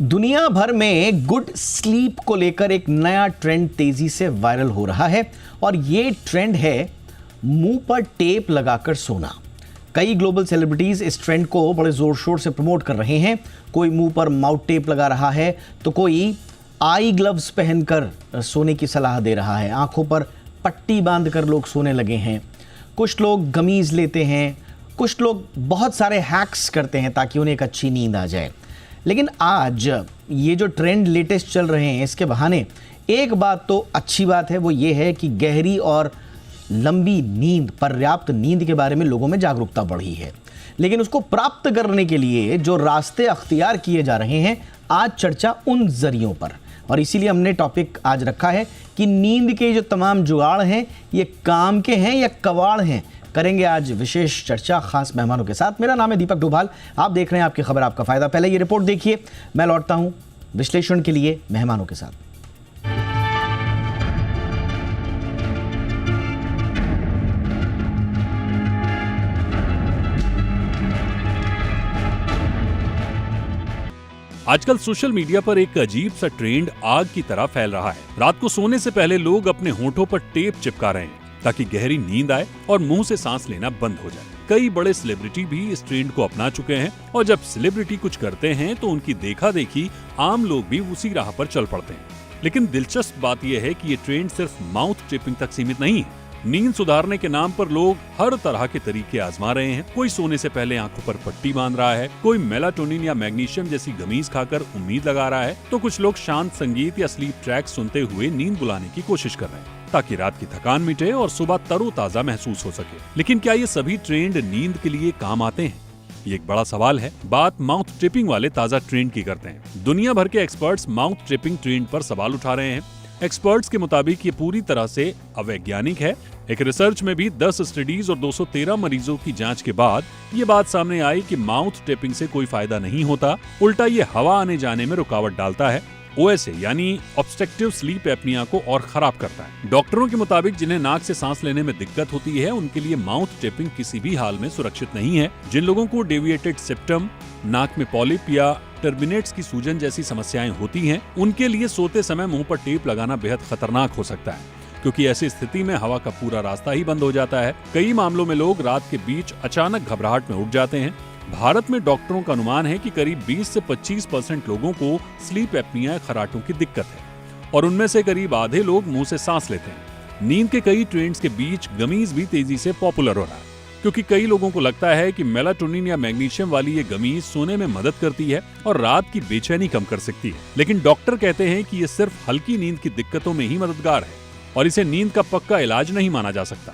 दुनिया भर में गुड स्लीप को लेकर एक नया ट्रेंड तेजी से वायरल हो रहा है और ये ट्रेंड है मुंह पर टेप लगाकर सोना। कई ग्लोबल सेलिब्रिटीज इस ट्रेंड को बड़े जोर शोर से प्रमोट कर रहे हैं। कोई मुंह पर माउथ टेप लगा रहा है तो कोई आई ग्लव्स पहनकर सोने की सलाह दे रहा है। आंखों पर पट्टी बांधकर लोग सोने लगे हैं। कुछ लोग गमीज लेते हैं, कुछ लोग बहुत सारे हैक्स करते हैं ताकि उन्हें एक अच्छी नींद आ जाए। लेकिन आज ये जो ट्रेंड लेटेस्ट चल रहे हैं, इसके बहाने एक बात तो अच्छी बात है, वो ये है कि गहरी और लंबी नींद, पर्याप्त नींद के बारे में लोगों में जागरूकता बढ़ी है। लेकिन उसको प्राप्त करने के लिए जो रास्ते अख्तियार किए जा रहे हैं, आज चर्चा उन जरियों पर, और इसीलिए हमने टॉपिक आज रखा है कि नींद के जो तमाम जुगाड़ हैं ये काम के हैं या कवाड़ हैं। करेंगे आज विशेष चर्चा खास मेहमानों के साथ। मेरा नाम है दीपक डोभाल, आप देख रहे हैं आपकी खबर आपका फायदा। पहले ये रिपोर्ट देखिए, मैं लौटता हूं विश्लेषण के लिए मेहमानों के साथ। आजकल सोशल मीडिया पर एक अजीब सा ट्रेंड आग की तरह फैल रहा है। रात को सोने से पहले लोग अपने होठों पर टेप चिपका रहे हैं ताकि गहरी नींद आए और मुंह से सांस लेना बंद हो जाए। कई बड़े सेलिब्रिटी भी इस ट्रेंड को अपना चुके हैं और जब सेलिब्रिटी कुछ करते हैं तो उनकी देखा देखी आम लोग भी उसी राह पर चल पड़ते हैं। लेकिन दिलचस्प बात यह है कि ये ट्रेंड सिर्फ माउथ टेपिंग तक सीमित नहीं है। नींद सुधारने के नाम पर लोग हर तरह के तरीके आजमा रहे हैं। कोई सोने से पहले आंखों पर पट्टी बांध रहा है, कोई मेलाटोनिन या मैग्नीशियम जैसी गमीज खाकर उम्मीद लगा रहा है, तो कुछ लोग शांत संगीत या स्लीप ट्रैक सुनते हुए नींद बुलाने की कोशिश कर रहे हैं ताकि रात की थकान मिटे और सुबह तरोताजा महसूस हो सके। लेकिन क्या ये सभी ट्रेंड नींद के लिए काम आते हैं? ये एक बड़ा सवाल है। बात माउथ ट्रिपिंग वाले ताजा ट्रेंड की करते हैं। दुनिया भर के एक्सपर्ट्स माउथ ट्रिपिंग ट्रेंड पर सवाल उठा रहे हैं। एक्सपर्ट्स के मुताबिक ये पूरी तरह से अवैज्ञानिक है। एक रिसर्च में भी 10 स्टडीज और 213 मरीजों की जांच के बाद ये बात सामने आई कि माउथ टेपिंग से कोई फायदा नहीं होता, उल्टा ये हवा आने जाने में रुकावट डालता है। ओएसए यानी ऑब्स्ट्रक्टिव स्लीप एपनिया को और खराब करता है। डॉक्टरों के मुताबिक जिन्हें नाक से सांस लेने में दिक्कत होती है, उनके लिए माउथ टेपिंग किसी भी हाल में सुरक्षित नहीं है। जिन लोगों को डेविएटेड सेप्टम, नाक में पॉलिप या टर्मिनेट्स की सूजन जैसी समस्याएं होती हैं, उनके लिए सोते समय मुंह पर टेप लगाना बेहद खतरनाक हो सकता है, क्योंकि ऐसी स्थिति में हवा का पूरा रास्ता ही बंद हो जाता है। कई मामलों में लोग रात के बीच अचानक घबराहट में उठ जाते हैं। भारत में डॉक्टरों का अनुमान है कि करीब 20 से 25% लोगों को स्लीप एपनिया खर्राटों की दिक्कत है और उनमें से करीब आधे लोग मुंह से सांस लेते हैं। नींद के कई ट्रेंड्स के बीच गमीज भी तेजी से पॉपुलर हो रहा है, क्योंकि कई लोगों को लगता है कि मेलाटोनिन या मैग्नीशियम वाली ये गमीज सोने में मदद करती है और रात की बेचैनी कम कर सकती है। लेकिन डॉक्टर कहते हैं कि ये सिर्फ हल्की नींद की दिक्कतों में ही मददगार है और इसे नींद का पक्का इलाज नहीं माना जा सकता।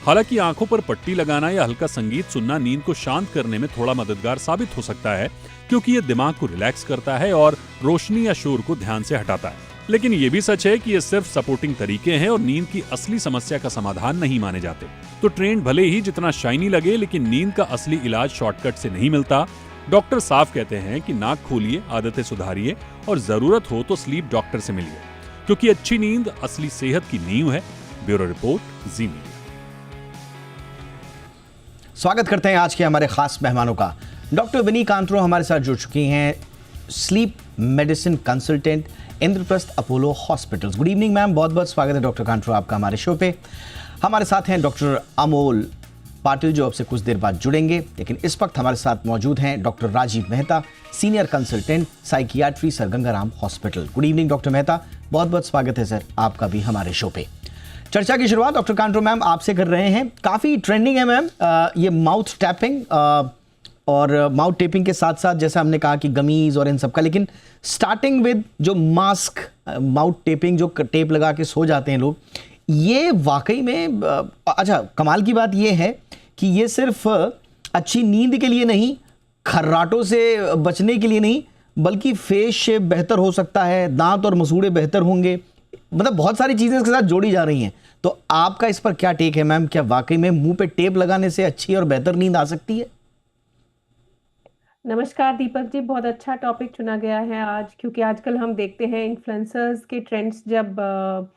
हालांकि आंखों पर पट्टी लगाना या हल्का संगीत सुनना नींद को शांत करने में थोड़ा मददगार साबित हो सकता है, क्योंकि ये दिमाग को रिलैक्स करता है और रोशनी या शोर को ध्यान से हटाता है। लेकिन ये भी सच है कि ये सिर्फ सपोर्टिंग तरीके हैं और नींद की असली समस्या का समाधान नहीं माने जाते। तो ट्रेंड भले ही जितना शाइनी लगे, लेकिन नींद का असली इलाज शॉर्टकट से नहीं मिलता। डॉक्टर साफ कहते हैं कि नाक खोलिए, आदतें सुधारिए और जरूरत हो तो स्लीप डॉक्टर से मिलिए, क्योंकि अच्छी नींद असली सेहत की नींव है। ब्यूरो रिपोर्ट, जी मीडिया। स्वागत करते हैं आज के हमारे खास मेहमानों का। डॉक्टर विनी कांत्रो हमारे साथ जुड़ चुकी हैं, sleep medicine consultant, Indraprastha Apollo hospitals. Good evening ma'am, बहुत बहुत स्वागत है डॉक्टर कांत्रो आपका हमारे शो पे। हमारे साथ हैं डॉक्टर अमोल पाटिल जो अब से कुछ देर बाद जुड़ेंगे, लेकिन इस वक्त हमारे साथ मौजूद हैं doctor Rajiv Mehta, senior consultant psychiatry, sir Gangaram hospital. Good evening doctor Mehta, बहुत बहुत स्वागत है सर आपका भी हमारे शो पे। चर्चा की शुरुआत डॉक्टर कांत्रो मैम आपसे कर रहे हैं। काफ़ी ट्रेंडिंग है मैम ये माउथ टैपिंग और माउथ टेपिंग के साथ साथ जैसा हमने कहा कि गमीज और इन सब का, लेकिन स्टार्टिंग विद जो मास्क माउथ टेपिंग, जो टेप लगा के सो जाते हैं लोग, ये वाकई में अच्छा कमाल की बात ये है कि ये सिर्फ अच्छी नींद के लिए नहीं, खर्राटों से बचने के लिए नहीं, बल्कि फेस शेप बेहतर हो सकता है, दांत और मसूड़े बेहतर होंगे, मतलब बहुत सारी चीज़ें इसके साथ जोड़ी जा रही हैं। तो आपका इस पर क्या टेक है मैम? क्या वाकई में मुंह पे टेप लगाने से अच्छी और बेहतर नींद आ सकती है? नमस्कार दीपक जी, बहुत अच्छा टॉपिक चुना गया है आज, क्योंकि आजकल हम देखते हैं इन्फ्लुएंसर्स के ट्रेंड्स जब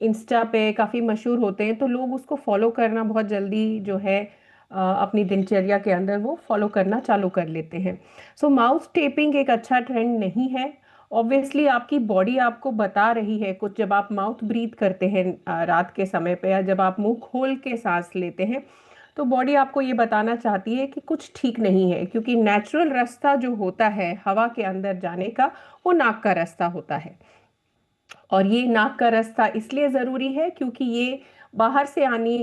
इंस्टा पे काफ़ी मशहूर होते हैं तो लोग उसको फॉलो करना बहुत जल्दी जो है अपनी दिनचर्या के अंदर वो फॉलो करना चालू कर लेते हैं। सो माउथ टेपिंग एक अच्छा ट्रेंड नहीं है ऑब्वियसली आपकी बॉडी आपको बता रही है कुछ, जब आप माउथ ब्रीथ करते हैं रात के समय पे, या जब आप मुंह खोल के सांस लेते हैं, तो बॉडी आपको ये बताना चाहती है कि कुछ ठीक नहीं है, क्योंकि नेचुरल रास्ता जो होता है हवा के अंदर जाने का, वो नाक का रास्ता होता है। और ये नाक का रास्ता इसलिए ज़रूरी है क्योंकि ये बाहर से आने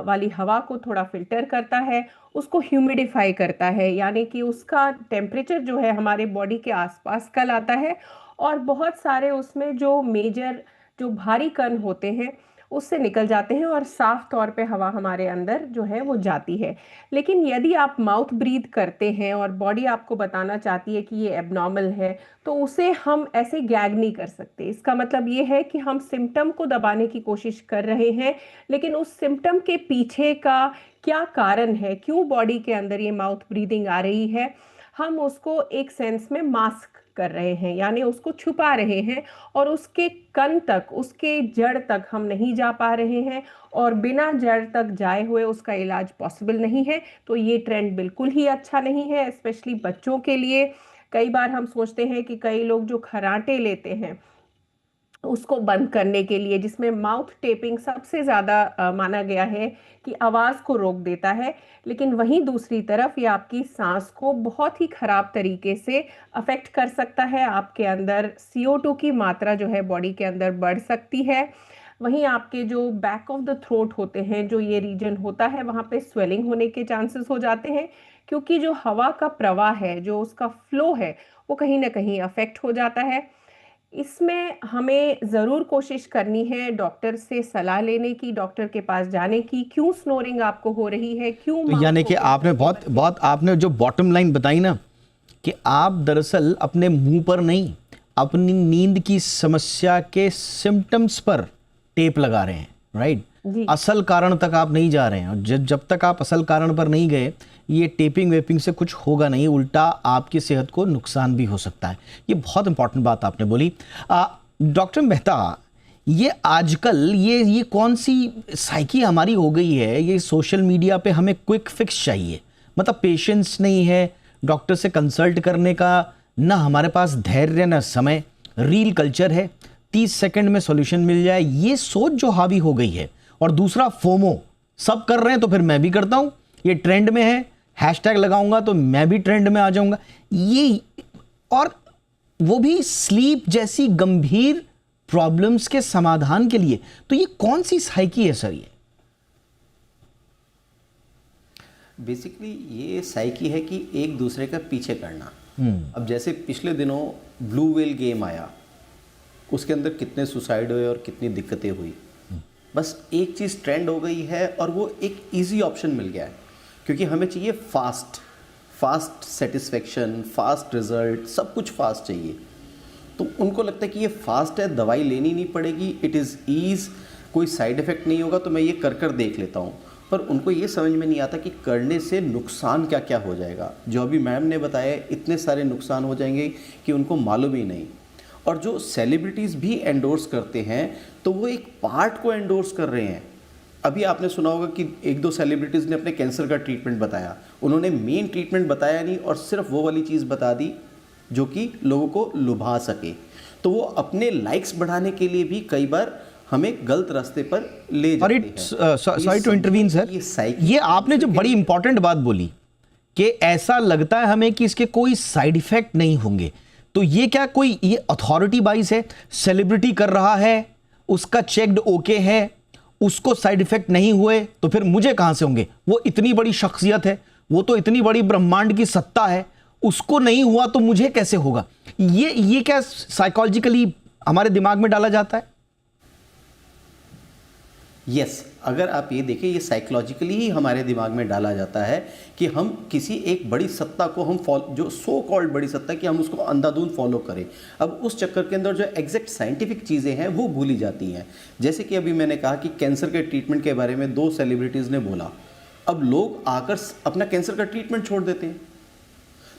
वाली हवा को थोड़ा फिल्टर करता है, उसको ह्यूमिडिफाई करता है, यानी कि उसका टेम्परेचर जो है हमारे बॉडी के आसपास का लाता है, और बहुत सारे उसमें जो मेजर, जो भारी कण होते हैं उससे निकल जाते हैं, और साफ तौर पे हवा हमारे अंदर जो है वो जाती है। लेकिन यदि आप माउथ ब्रीथ करते हैं और बॉडी आपको बताना चाहती है कि ये एबनॉर्मल है, तो उसे हम ऐसे गैग नहीं कर सकते। इसका मतलब ये है कि हम सिम्टम को दबाने की कोशिश कर रहे हैं, लेकिन उस सिम्टम के पीछे का क्या कारण है, क्यों बॉडी के अंदर ये माउथ ब्रीदिंग आ रही है, हम उसको एक सेंस में मास्क कर रहे हैं, यानी उसको छुपा रहे हैं, और उसके कण तक, उसके जड़ तक हम नहीं जा पा रहे हैं, और बिना जड़ तक जाए हुए उसका इलाज पॉसिबल नहीं है। तो ये ट्रेंड बिल्कुल ही अच्छा नहीं है, स्पेशली बच्चों के लिए। कई बार हम सोचते हैं कि कई लोग जो खर्राटे लेते हैं उसको बंद करने के लिए, जिसमें माउथ टेपिंग सबसे ज़्यादा माना गया है कि आवाज़ को रोक देता है, लेकिन वहीं दूसरी तरफ ये आपकी सांस को बहुत ही ख़राब तरीके से अफेक्ट कर सकता है। आपके अंदर CO2 की मात्रा जो है बॉडी के अंदर बढ़ सकती है। वहीं आपके जो बैक ऑफ द थ्रोट होते हैं, जो ये रीजन होता है, वहाँ पे स्वेलिंग होने के चांसेस हो जाते हैं, क्योंकि जो हवा का प्रवाह है, जो उसका फ्लो है, वो कहीं ना कहीं अफेक्ट हो जाता है। इसमें हमें ज़रूर कोशिश करनी है डॉक्टर से सलाह लेने की, डॉक्टर के पास जाने की, क्यों स्नोरिंग आपको हो रही है, क्यों तो यानी कि आपने बहुत आपने जो बॉटम लाइन बताई ना, कि आप दरअसल अपने मुंह पर नहीं, अपनी नींद की समस्या के सिम्टम्स पर टेप लगा रहे हैं, राइट? जी। असल कारण तक आप नहीं जा रहे हैं, और जब तक आप असल कारण पर नहीं गए, ये टेपिंग वेपिंग से कुछ होगा नहीं, उल्टा आपकी सेहत को नुकसान भी हो सकता है। ये बहुत इंपॉर्टेंट बात आपने बोली। डॉक्टर मेहता, ये आजकल ये कौन सी साइकी हमारी हो गई है, ये सोशल मीडिया पे हमें क्विक फिक्स चाहिए, मतलब पेशेंस नहीं है डॉक्टर से कंसल्ट करने का, ना हमारे पास धैर्य ना समय, रील कल्चर है, 30 सेकंड में सॉल्यूशन मिल जाए, ये सोच जो हावी हो गई है। और दूसरा फोमो, सब कर रहे हैं तो फिर मैं भी करता हूं, ये ट्रेंड में है, हैशटैग लगाऊंगा तो मैं भी ट्रेंड में आ जाऊंगा, ये, और वो भी स्लीप जैसी गंभीर प्रॉब्लम्स के समाधान के लिए। तो ये कौन सी साइकी है सर? ये बेसिकली ये साइकी है कि एक दूसरे का पीछे करना। अब जैसे पिछले दिनों ब्लू व्हेल गेम आया, उसके अंदर कितने सुसाइड हुए और कितनी दिक्कतें हुई। बस एक चीज़ ट्रेंड हो गई है, और वो एक इजी ऑप्शन मिल गया है, क्योंकि हमें चाहिए फास्ट सेटिस्फेक्शन, फास्ट रिजल्ट, सब कुछ फास्ट चाहिए। तो उनको लगता है कि ये फास्ट है, दवाई लेनी नहीं पड़ेगी, इट इज़ ईज, कोई साइड इफ़ेक्ट नहीं होगा, तो मैं ये कर देख लेता हूँ। पर उनको ये समझ में नहीं आता कि करने से नुकसान क्या क्या हो जाएगा। जो अभी मैम ने बताया, इतने सारे नुकसान हो जाएंगे कि उनको मालूम ही नहीं। और जो सेलिब्रिटीज़ भी एंडोर्स करते हैं, तो वो एक पार्ट को एंडोर्स कर रहे हैं। अभी आपने सुना होगा कि 1-2 सेलिब्रिटीज़ ने अपने कैंसर का ट्रीटमेंट बताया, उन्होंने मेन ट्रीटमेंट बताया नहीं, और सिर्फ वो वाली चीज़ बता दी जो कि लोगों को लुभा सके। तो वो अपने लाइक्स बढ़ाने के लिए भी कई बार हमें गलत रास्ते पर ले जाते हैं। सॉरी टू इंटरवीन सर, ये आपने जो बड़ी इंपॉर्टेंट बात बोली कि ऐसा लगता है हमें कि इसके कोई साइड इफेक्ट नहीं होंगे, तो ये क्या कोई ये अथॉरिटी वाइज है? सेलिब्रिटी कर रहा है, उसका चेक्ड ओके है, उसको साइड इफेक्ट नहीं हुए, तो फिर मुझे कहां से होंगे? वो इतनी बड़ी शख्सियत है, वो तो इतनी बड़ी ब्रह्मांड की सत्ता है, उसको नहीं हुआ तो मुझे कैसे होगा? ये क्या साइकोलॉजिकली हमारे दिमाग में डाला जाता है? यस, अगर आप ये देखें, ये साइकोलॉजिकली ही हमारे दिमाग में डाला जाता है कि हम किसी एक बड़ी सत्ता को हम जो सो कॉल्ड बड़ी सत्ता कि हम उसको अंधाधुंध फॉलो करें। अब उस चक्कर के अंदर जो एग्जैक्ट साइंटिफिक चीज़ें हैं वो भूली जाती हैं। जैसे कि अभी मैंने कहा कि कैंसर के ट्रीटमेंट के बारे में 2 सेलिब्रिटीज़ ने बोला, अब लोग आकर अपना कैंसर का ट्रीटमेंट छोड़ देते हैं।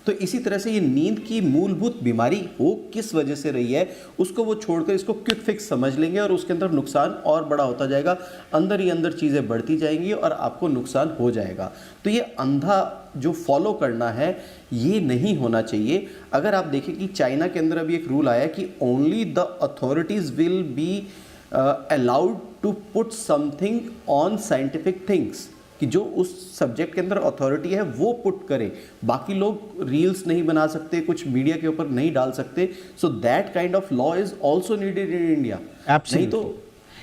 तो इसी तरह से ये नींद की मूलभूत बीमारी हो किस वजह से रही है, उसको वो छोड़कर इसको क्विक फिक्स समझ लेंगे और उसके अंदर नुकसान और बड़ा होता जाएगा, अंदर ही अंदर चीज़ें बढ़ती जाएंगी और आपको नुकसान हो जाएगा। तो ये अंधा जो फॉलो करना है ये नहीं होना चाहिए। अगर आप देखें कि चाइना के अंदर अभी एक रूल आया कि only the authorities will be allowed to put something on scientific things, कि जो उस सब्जेक्ट के अंदर अथॉरिटी है वो पुट करे, बाकी लोग रील्स नहीं बना सकते, कुछ मीडिया के ऊपर नहीं डाल सकते। So that kind of law is also needed in India. नहीं तो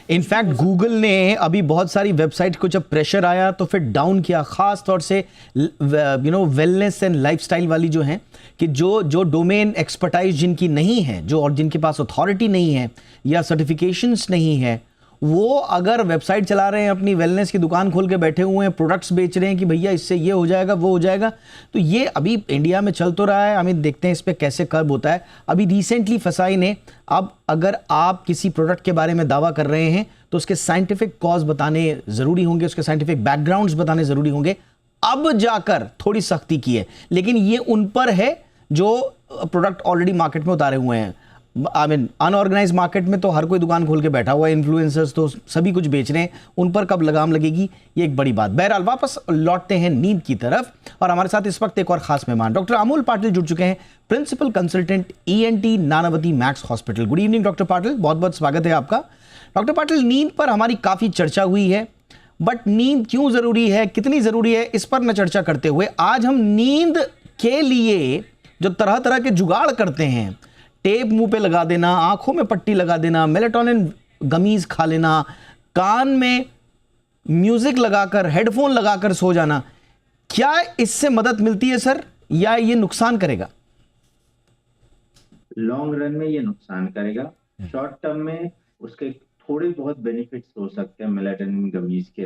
इनफैक्ट गूगल ने अभी बहुत सारी वेबसाइट को जब प्रेशर आया तो फिर डाउन किया, खास तौर से वेलनेस एंड लाइफस्टाइल वाली जो हैं, कि जो डोमेन एक्सपर्टाइज जिनकी नहीं है, जो और जिनके पास अथॉरिटी नहीं है या सर्टिफिकेशंस नहीं है, वो अगर वेबसाइट चला रहे हैं, अपनी वेलनेस की दुकान खोल के बैठे हुए हैं, प्रोडक्ट्स बेच रहे हैं कि भैया इससे ये हो जाएगा वो हो जाएगा, तो ये अभी इंडिया में चल तो रहा है। हमें देखते हैं इस पे कैसे कर्ब होता है। अभी रिसेंटली फसाई ने, अब अगर आप किसी प्रोडक्ट के बारे में दावा कर रहे हैं तो उसके साइंटिफिक कॉज बताने ज़रूरी होंगे, उसके साइंटिफिक बैकग्राउंड्स बताने ज़रूरी होंगे। अब जाकर थोड़ी सख्ती की है, लेकिन ये उन पर है जो प्रोडक्ट ऑलरेडी मार्केट में उतारे हुए हैं। आई मीन अनऑर्गेनाइज मार्केट में तो हर कोई दुकान खोल के बैठा हुआ है, इन्फ्लुएंसर्स तो सभी कुछ बेच रहे हैं, उन पर कब लगाम लगेगी ये एक बड़ी बात। बहरहाल वापस लौटते हैं नींद की तरफ, और हमारे साथ इस वक्त एक और खास मेहमान डॉक्टर अमोल पाटिल जुड़ चुके हैं, principal consultant ENT Nanavati Max hospital. Good evening doctor Patil, बहुत बहुत स्वागत है आपका। डॉक्टर पाटिल, नींद पर हमारी काफ़ी चर्चा हुई है, बट नींद क्यों ज़रूरी है, कितनी ज़रूरी है, इस पर न चर्चा करते हुए आज हम नींद के लिए जो तरह तरह के जुगाड़ करते हैं, टेप मुंह पे लगा देना, आंखों में पट्टी लगा देना, मेलेटोनिन गमीज खा लेना, कान में म्यूजिक लगाकर, हेडफोन लगाकर सो जाना, क्या इससे मदद मिलती है सर, या ये नुकसान करेगा? लॉन्ग रन में ये नुकसान करेगा। शॉर्ट टर्म में उसके थोड़े बहुत बेनिफिट्स हो सकते हैं, मेलेटोनिन गमीज के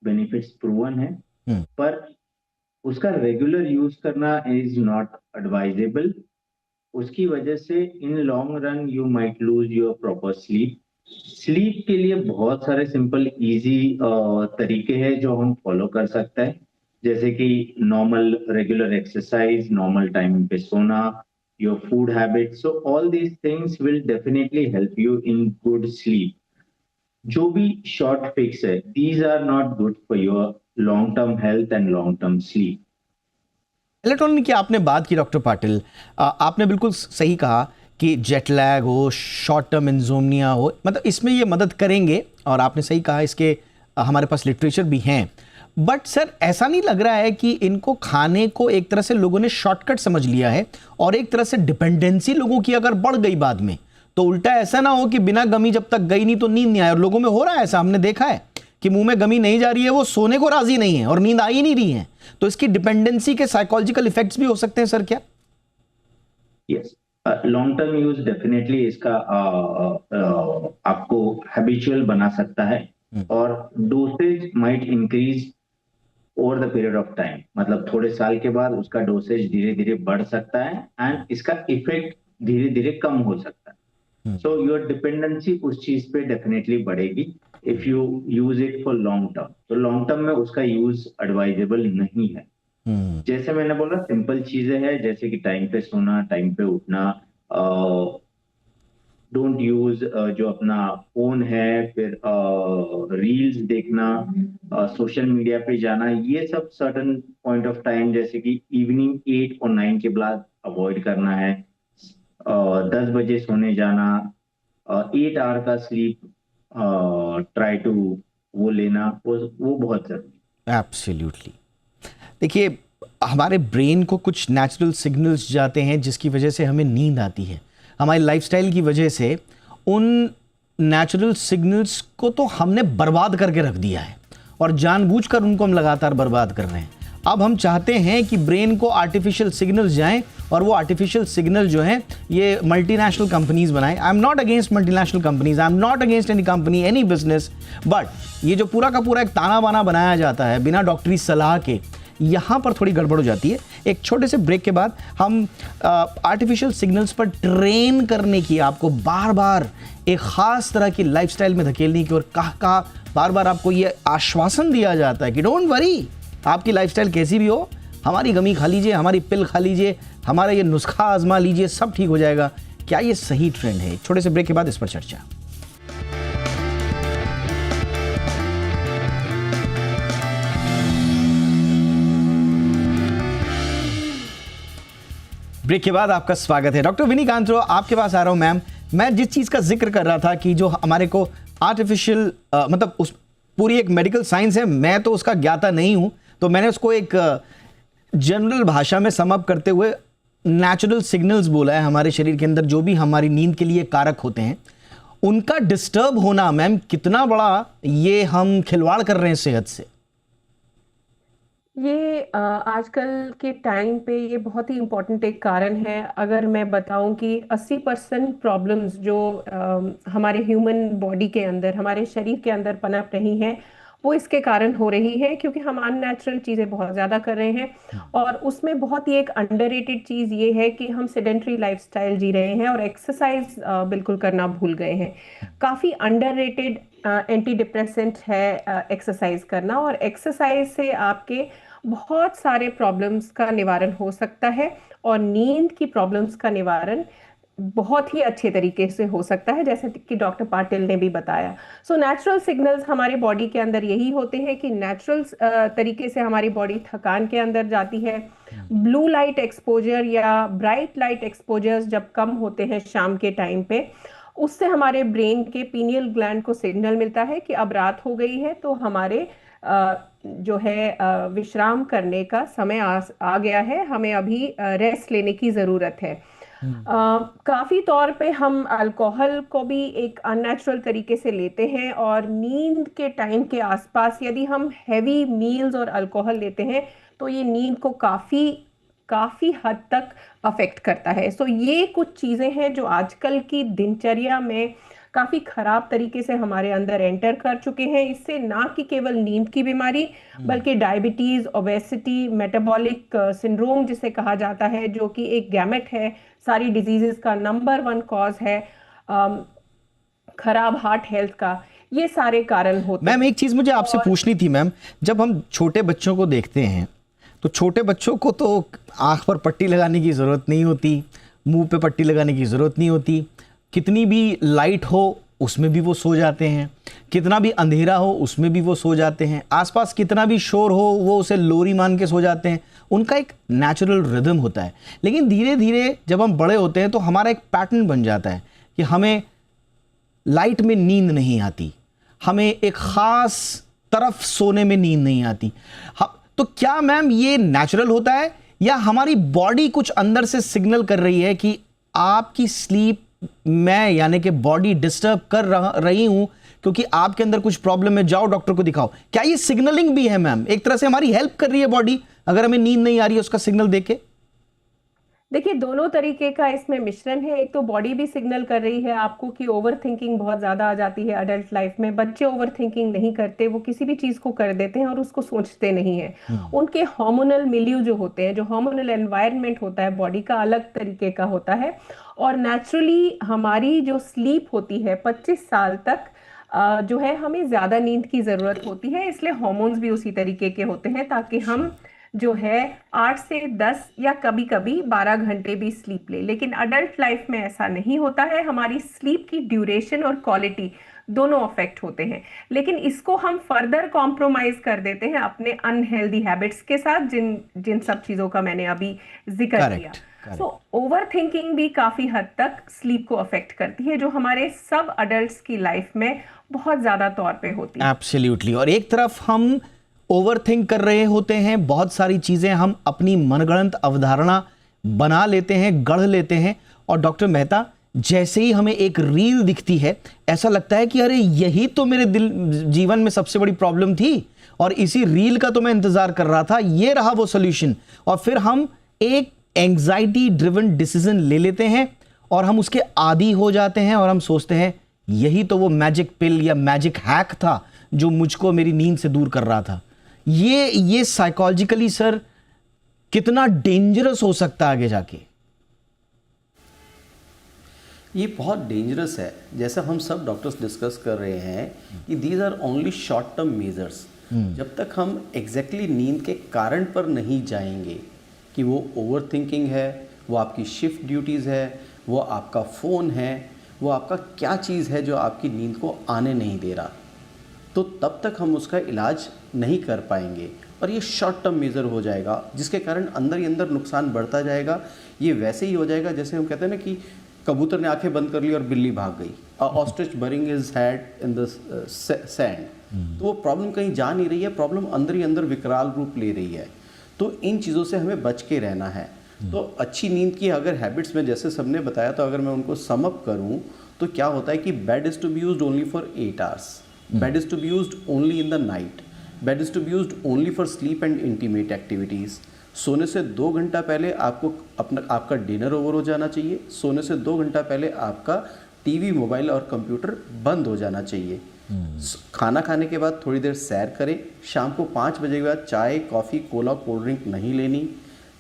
बेनिफिट्स प्रूवन है, पर उसका रेगुलर यूज करना इज नॉट एडवाइजेबल। उसकी वजह से in long run you might lose your proper sleep. Sleep के लिए बहुत सारे सिंपल इजी तरीके हैं जो हम फॉलो कर सकते हैं, जैसे कि normal regular exercise, normal time पे सोना, your food habits. So all these things will definitely help you in good sleep. जो भी शॉर्ट फिक्स है, these are not good for your long term health and long term sleep. Melatonin की आपने बात की doctor Patil, आपने बिल्कुल सही कहा कि जेट लैग हो, शॉर्ट टर्म इंसोम्निया हो, मतलब इसमें ये मदद करेंगे, और आपने सही कहा इसके हमारे पास लिटरेचर भी हैं। बट सर, ऐसा नहीं लग रहा है कि इनको खाने को एक तरह से लोगों ने शॉर्टकट समझ लिया है, और एक तरह से डिपेंडेंसी लोगों की अगर बढ़ गई बाद में, तो उल्टा ऐसा ना हो कि बिना गमी जब तक गई नहीं तो नींद नहीं आए, और लोगों में हो रहा है ऐसा, हमने देखा है कि मुंह में गमी नहीं जा रही है, वो सोने को राजी नहीं है और नींद आ ही नहीं रही है। तो इसकी डिपेंडेंसी के साइकोलॉजिकल इफेक्ट्स भी हो सकते हैं सर क्या? Yes, long term use definitely इसका आपको हैबिचुअल बना सकता है, और dosage might increase over the period of time. मतलब थोड़े साल के बाद उसका डोसेज धीरे धीरे बढ़ सकता है, एंड इसका इफेक्ट धीरे धीरे कम हो सकता है। सो योर डिपेंडेंसी उस चीज पे डेफिनेटली बढ़ेगी if you use it for long term. तो लॉन्ग टर्म में उसका यूज एडवाइजेबल नहीं है। जैसे मैंने बोला, सिंपल चीजें हैं, जैसे कि टाइम पे सोना, टाइम पे उठना, डोंट यूज जो अपना फोन है, फिर रील्स देखना, सोशल मीडिया पे जाना, ये सब सर्टन पॉइंट ऑफ टाइम, जैसे कि इवनिंग 8 और 9 के बाद अवॉइड करना है। 10 बजे सोने जाना, 8 आवर का स्लीप ट्राई टू वो लेना, वो बहुत जरूरी। एब्सोल्युटली। देखिए, हमारे ब्रेन को कुछ नेचुरल सिग्नल्स जाते हैं जिसकी वजह से हमें नींद आती है। हमारी लाइफस्टाइल की वजह से उन नेचुरल सिग्नल्स को तो हमने बर्बाद करके रख दिया है, और जानबूझकर उनको हम लगातार बर्बाद कर रहे हैं। अब हम चाहते हैं कि ब्रेन को आर्टिफिशियल सिग्नल्स जाएं, और वो आर्टिफिशियल सिग्नल जो हैं ये मल्टीनेशनल कंपनीज बनाएं। I am not against multinational companies, I am not against any company, any business, but ये जो पूरा का पूरा एक ताना बाना बनाया जाता है बिना डॉक्टरी सलाह के, यहाँ पर थोड़ी गड़बड़ हो जाती है। एक छोटे से ब्रेक के बाद हम आर्टिफिशियल सिग्नल्स पर ट्रेन करने की, आपको बार बार एक ख़ास तरह की लाइफस्टाइल में धकेलने की, और बार बार आपको ये आश्वासन दिया जाता है कि डोंट वरी, आपकी लाइफस्टाइल कैसी भी हो, हमारी गमी खा लीजिए, हमारी पिल खा लीजिए, हमारा ये नुस्खा आजमा लीजिए, सब ठीक हो जाएगा। क्या ये सही ट्रेंड है? छोटे से ब्रेक के बाद इस पर चर्चा। ब्रेक के बाद आपका स्वागत है। डॉक्टर विनी कांत्रो, आपके पास आ रहा हूं मैम। मैं जिस चीज़ का जिक्र कर रहा था कि जो हमारे को आर्टिफिशियल मतलब उस पूरी एक मेडिकल साइंस है, मैं तो उसका ज्ञाता नहीं हूं, तो मैंने उसको एक जनरल भाषा में सम अप करते हुए नेचुरल सिग्नल्स बोला है हमारे शरीर के अंदर, जो भी हमारी नींद के लिए कारक होते हैं, उनका डिस्टर्ब होना मैम कितना बड़ा ये हम खिलवाड़ कर रहे हैं सेहत से। ये आजकल के टाइम पे ये बहुत ही इम्पोर्टेंट एक कारण है। अगर मैं बताऊं कि 80% प्रॉब्लम्स जो हमारे ह्यूमन बॉडी के अंदर, हमारे शरीर के अंदर पनप रही हैं, वो इसके कारण हो रही है क्योंकि हम अननेचुरल चीज़ें बहुत ज़्यादा कर रहे हैं। और उसमें बहुत ही एक अंडररेटेड चीज़ ये है कि हम सेडेंट्री लाइफस्टाइल जी रहे हैं और एक्सरसाइज बिल्कुल करना भूल गए हैं। काफ़ी अंडररेटेड एंटी डिप्रेसेंट है एक्सरसाइज करना, और एक्सरसाइज से आपके बहुत सारे प्रॉब्लम्स का निवारण हो सकता है और नींद की प्रॉब्लम्स का निवारण बहुत ही अच्छे तरीके से हो सकता है, जैसे कि डॉक्टर पाटिल ने भी बताया। सो नेचुरल सिग्नल्स हमारे बॉडी के अंदर यही होते हैं कि नेचुरल तरीके से हमारी बॉडी थकान के अंदर जाती है। ब्लू लाइट एक्सपोजर या ब्राइट लाइट एक्सपोजर्स जब कम होते हैं शाम के टाइम पे, उससे हमारे ब्रेन के पीनियल ग्लैंड को सिग्नल मिलता है कि अब रात हो गई है, तो हमारे जो है विश्राम करने का समय आ गया है, हमें अभी रेस्ट लेने की ज़रूरत है। काफ़ी तौर पे हम अल्कोहल को भी एक अननेचुरल तरीके से लेते हैं, और नींद के टाइम के आसपास यदि हम हैवी मील्स और अल्कोहल लेते हैं तो ये नींद को काफ़ी हद तक अफेक्ट करता है। सो ये कुछ चीज़ें हैं जो आजकल की दिनचर्या में काफ़ी ख़राब तरीके से हमारे अंदर एंटर कर चुके हैं। इससे ना कि केवल नींद की बीमारी, बल्कि डायबिटीज़, ओबेसिटी, मेटाबॉलिक सिंड्रोम जिसे कहा जाता है, जो कि एक गैमेट है, सारी डिजीज़ेस का नंबर 1 कॉज है, खराब हार्ट हेल्थ का, ये सारे कारण होते हैं। मैम एक चीज़ मुझे आपसे पूछनी थी मैम, जब हम छोटे बच्चों को देखते हैं तो छोटे बच्चों को तो आँख पर पट्टी लगाने की ज़रूरत नहीं होती, मुंह पे पट्टी लगाने की ज़रूरत नहीं होती, कितनी भी लाइट हो उसमें भी वो सो जाते हैं, कितना भी अंधेरा हो उसमें भी वो सो जाते हैं, आसपास कितना भी शोर हो वो उसे लोरी मान के सो जाते हैं। उनका एक नेचुरल रिदम होता है। लेकिन धीरे धीरे जब हम बड़े होते हैं तो हमारा एक पैटर्न बन जाता है कि हमें लाइट में नींद नहीं आती, हमें एक ख़ास तरफ सोने में नींद नहीं आती। तो क्या मैम ये नेचुरल होता है या हमारी बॉडी कुछ अंदर से सिग्नल कर रही है कि आपकी स्लीप मैं यानी कि बॉडी डिस्टर्ब कर रही हूं क्योंकि आपके अंदर कुछ प्रॉब्लम है, जाओ डॉक्टर को दिखाओ? क्या ये सिग्नलिंग भी है मैम? एक तरह से हमारी हेल्प कर रही है बॉडी अगर हमें नींद नहीं आ रही है उसका सिग्नल देके? देखिए, दोनों तरीके का इसमें मिश्रण है। एक तो बॉडी भी सिग्नल कर रही है आपको कि ओवर थिंकिंग बहुत ज़्यादा आ जाती है अडल्ट लाइफ में। बच्चे ओवर थिंकिंग नहीं करते, वो किसी भी चीज़ को कर देते हैं और उसको सोचते नहीं हैं। उनके हार्मोनल मिलियू जो होते हैं, जो हार्मोनल एनवायरनमेंट होता है बॉडी का, अलग तरीके का होता है। और नेचुरली हमारी जो स्लीप होती है 25 साल तक जो है हमें ज़्यादा नींद की ज़रूरत होती है, इसलिए हार्मोन्स भी उसी तरीके के होते हैं ताकि हम जो है 8 से 10 या कभी कभी 12 घंटे भी स्लीप ले। लेकिन अडल्ट लाइफ में ऐसा नहीं होता है। हमारी स्लीप की ड्यूरेशन और क्वालिटी दोनों अफेक्ट होते हैं, लेकिन इसको हम फर्दर कॉम्प्रोमाइज कर देते हैं अपने अनहेल्दी हैबिट्स के साथ, जिन सब चीज़ों का मैंने अभी जिक्र किया। सो ओवर थिंकिंग भी काफ़ी हद तक स्लीप को अफेक्ट करती है, जो हमारे सब अडल्ट्स की लाइफ में बहुत ज़्यादा तौर पे होती है। एब्सोल्युटली। और एक तरफ हम ओवरथिंक कर रहे होते हैं, बहुत सारी चीजें हम अपनी मनगढ़ंत अवधारणा बना लेते हैं, गढ़ लेते हैं, और डॉक्टर मेहता जैसे ही हमें एक रील दिखती है ऐसा लगता है कि अरे यही तो मेरे जीवन में सबसे बड़ी प्रॉब्लम थी और इसी रील का तो मैं इंतजार कर रहा था, ये रहा वो सोल्यूशन। और फिर हम एक एंग्जाइटी ड्रिवन डिसीजन ले लेते हैं और हम उसके आदी हो जाते हैं और हम सोचते हैं यही तो वो मैजिक पिल या मैजिक हैक था जो मुझको मेरी नींद से दूर कर रहा था। ये साइकोलॉजिकली सर कितना डेंजरस हो सकता है आगे जाके? ये बहुत डेंजरस है। जैसा हम सब डॉक्टर्स डिस्कस कर रहे हैं कि these are only short term measures. जब तक हम एग्जैक्टली नींद के कारण पर नहीं जाएंगे कि वो ओवर थिंकिंग है, वो आपकी शिफ्ट ड्यूटीज़ है, वो आपका फ़ोन है, वो आपका क्या चीज़ है जो आपकी नींद को आने नहीं दे रहा, तो तब तक हम उसका इलाज नहीं कर पाएंगे और ये शॉर्ट टर्म मेजर हो जाएगा, जिसके कारण अंदर ही अंदर नुकसान बढ़ता जाएगा। ये वैसे ही हो जाएगा जैसे हम कहते हैं ना कि कबूतर ने आंखें बंद कर ली और बिल्ली भाग गई, ostrich burying his head in the sand, तो वो प्रॉब्लम कहीं जा नहीं रही है, प्रॉब्लम अंदर ही अंदर विकराल रूप ले रही है। तो इन चीज़ों से हमें बच के रहना है। तो अच्छी नींद की अगर हैबिट्स में जैसे सबने बताया, तो अगर मैं उनको सम अप करूँ तो क्या होता है कि bed is to be used only for 8 hours, bed is to be used only in the night, bed is to be used only for sleep and intimate activities. सोने से 2 घंटा पहले आपको आपका डिनर ओवर हो जाना चाहिए। सोने से 2 घंटा पहले आपका टीवी, मोबाइल और कंप्यूटर बंद हो जाना चाहिए। खाना खाने के बाद थोड़ी देर सैर करें। शाम को 5 बजे के बाद चाय, कॉफ़ी, कोला, कोल्ड ड्रिंक नहीं लेनी।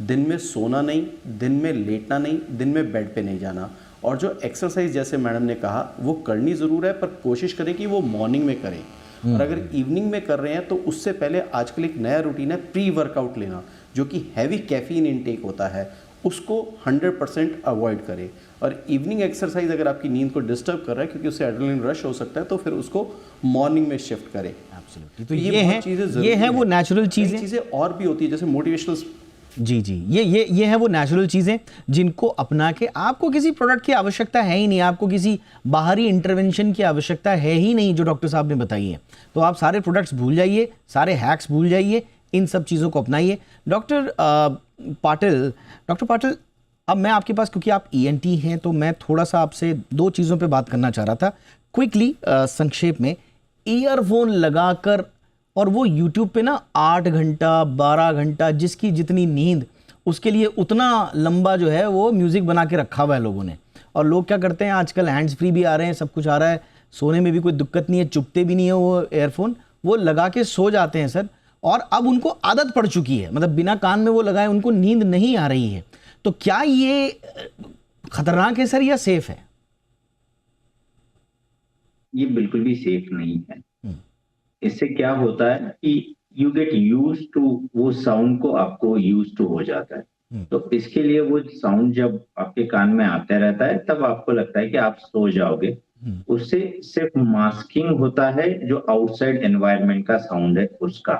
दिन में सोना नहीं, दिन में लेटना नहीं, दिन में बेड पे नहीं जाना। और जो एक्सरसाइज जैसे मैडम ने कहा वो करनी ज़रूर है, पर कोशिश करें कि वो मॉर्निंग में करें। और अगर इवनिंग में कर रहे हैं तो उससे पहले आजकल एक नया रूटीन है प्री वर्कआउट लेना, जो कि हैवी कैफीन इनटेक होता है, उसको 100% अवॉइड करें। और इवनिंग एक्सरसाइज अगर आपकी नींद को डिस्टर्ब कर रहा है क्योंकि उससे एड्रेनलिन रश हो सकता है, तो फिर उसको मॉर्निंग में शिफ्ट करें। एब्सोल्युटली। तो ये है वो नेचुरल चीज़ें और भी होती है जैसे मोटिवेशनल। जी जी, ये है वो नेचुरल चीज़ें जिनको अपना के आपको किसी प्रोडक्ट की आवश्यकता है ही नहीं, आपको किसी बाहरी इंटरवेंशन की आवश्यकता है ही नहीं, जो डॉक्टर साहब ने बताई है। तो आप सारे प्रोडक्ट्स भूल जाइए, सारे हैक्स भूल जाइए, इन सब चीज़ों को अपनाइए। डॉक्टर पाटिल, अब मैं आपके पास, क्योंकि आप ENT हैं, तो मैं थोड़ा सा आपसे 2 चीज़ों पे बात करना चाह रहा था क्विकली, संक्षेप में। ईयरफोन लगाकर, और वो YouTube पे ना 8 घंटा 12 घंटा, जिसकी जितनी नींद, उसके लिए उतना लंबा जो है वो म्यूज़िक बना के रखा हुआ है लोगों ने। और लोग क्या करते हैं आजकल, हैंड्स फ्री भी आ रहे हैं, सब कुछ आ रहा है, सोने में भी कोई दिक्कत नहीं है, चुभते भी नहीं है वो एयरफोन, वो लगा के सो जाते हैं सर। और अब उनको आदत पड़ चुकी है, मतलब बिना कान में वो लगाए उनको नींद नहीं आ रही है। तो क्या ये खतरनाक है सर या सेफ है? ये बिल्कुल भी सेफ नहीं है। इससे क्या होता है कि यू गेट यूज टू, वो साउंड को आपको यूज टू हो जाता है। तो इसके लिए वो साउंड जब आपके कान में आता रहता है तब आपको लगता है कि आप सो जाओगे। उससे सिर्फ मास्किंग होता है जो आउटसाइड एनवायरनमेंट का साउंड है उसका,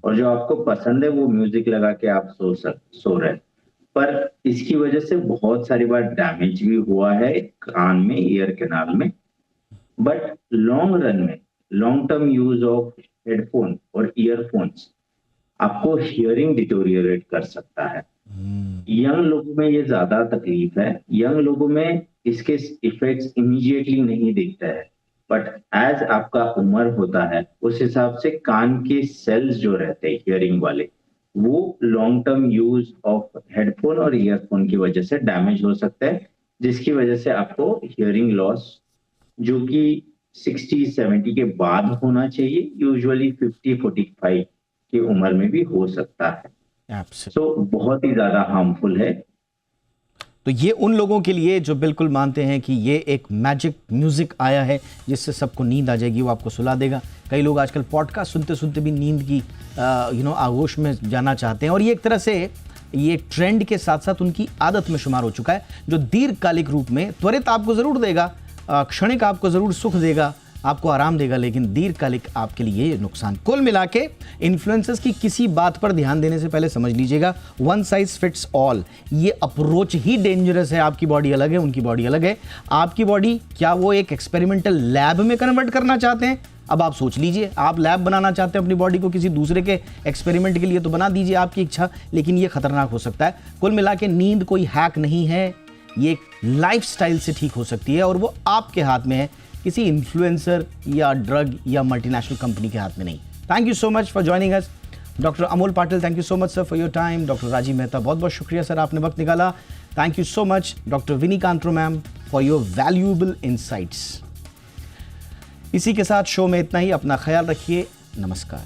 और जो आपको पसंद है वो म्यूजिक लगा के आप सो रहे हैं। पर इसकी वजह से बहुत सारी बार डैमेज भी हुआ है कान में, ईयर कैनाल में। बट लॉन्ग रन में, long term use of headphone और ईयरफोन्स आपको हियरिंग डिटोरिएट कर सकता है। यंग लोगों में ये ज्यादा तकलीफ है। यंग लोगों में इसके इफेक्ट्स इमीडिएटली नहीं दिखते हैं, बट एज आपका उम्र होता है उस हिसाब से कान के सेल्स जो रहते हैं हियरिंग वाले, वो long term use of headphone और ईयरफोन की वजह से डैमेज हो सकता है, जिसकी वजह से आपको हियरिंग लॉस, जो कि 60-70 के बाद होना चाहिए, यूजुअली 50-45 की उम्र में भी हो सकता है। सो बहुत ही ज्यादा हार्मफुल है। तो ये उन लोगों के लिए जो बिल्कुल मानते हैं कि ये एक मैजिक म्यूजिक आया है जिससे सबको नींद आ जाएगी, वो आपको सुला देगा। कई लोग आजकल पॉडकास्ट सुनते सुनते भी नींद की आगोश में जाना चाहते हैं, और ये एक तरह से ये ट्रेंड के साथ साथ उनकी आदत में शुमार हो चुका है, जो दीर्घकालिक रूप में त्वरित आपको ज़रूर देगा, क्षणिक आपको ज़रूर सुख देगा, आपको आराम देगा, लेकिन दीर्घकालिक आपके लिए ये नुकसान। कुल मिला के इन्फ्लुएंसर्स की किसी बात पर ध्यान देने से पहले समझ लीजिएगा, वन साइज फिट्स ऑल ये अप्रोच ही डेंजरस है। आपकी बॉडी अलग है, उनकी बॉडी अलग है। आपकी बॉडी क्या वो एक एक्सपेरिमेंटल लैब में कन्वर्ट करना चाहते हैं? अब आप सोच लीजिए, आप लैब बनाना चाहते हैं अपनी बॉडी को किसी दूसरे के एक्सपेरिमेंट के लिए, तो बना दीजिए, आपकी इच्छा, लेकिन ये खतरनाक हो सकता है। कुल मिला के नींद कोई हैक नहीं है, ये एक लाइफस्टाइल से ठीक हो सकती है, और वो आपके हाथ में है, किसी इन्फ्लुएंसर या ड्रग या मल्टीनेशनल कंपनी के हाथ में नहीं। Thank you so much for joining us doctor Amol Patil, thank you so much sir for your time. Doctor Rajiv Mehta, बहुत बहुत शुक्रिया सर, आपने वक्त निकाला। Thank you so much doctor विनी कांत्रो ma'am for your valuable insights. इसी के साथ शो में इतना ही। अपना ख्याल रखिए, नमस्कार।